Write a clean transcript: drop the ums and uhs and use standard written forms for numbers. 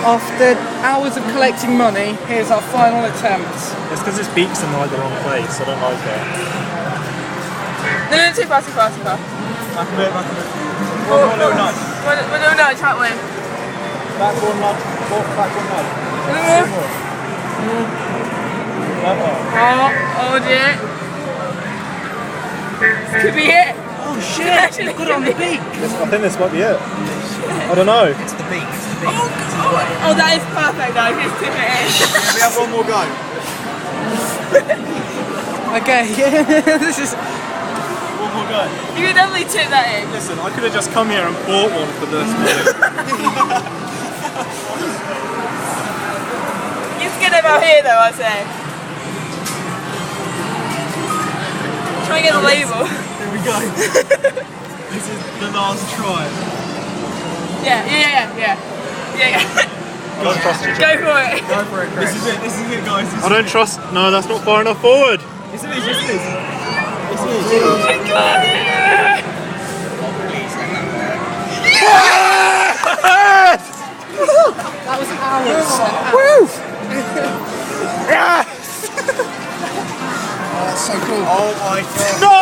After hours of collecting money, here's our final attempt. It's because its beak's in like the wrong place. I don't like it. No, too far, too far, too far. Back a bit, back a bit. One little nudge. One little nudge, that way. Back one nudge. Back one nudge. Oh dear. This could be it. Oh shit! You've got it on the beak. I think this might be it. I don't know. It's the beak. It's the beak. Oh, that is perfect though. Just tip it in. We have one more go. Okay, this is. One more go. You could definitely tip that in. Listen, I could have just come here and bought one for this. You can get them out here though, I'd say. Try and get the label. Here we go. This is the last try. Yeah. I don't trust you. Go for it. Go for it, Chris. This is it guys. I don't trust, no, that's not far enough forward. Yes it is, yes it is. Yes it is. You got it! That was hours. Woo! Yes! Oh, that's so cool. Oh my god. No!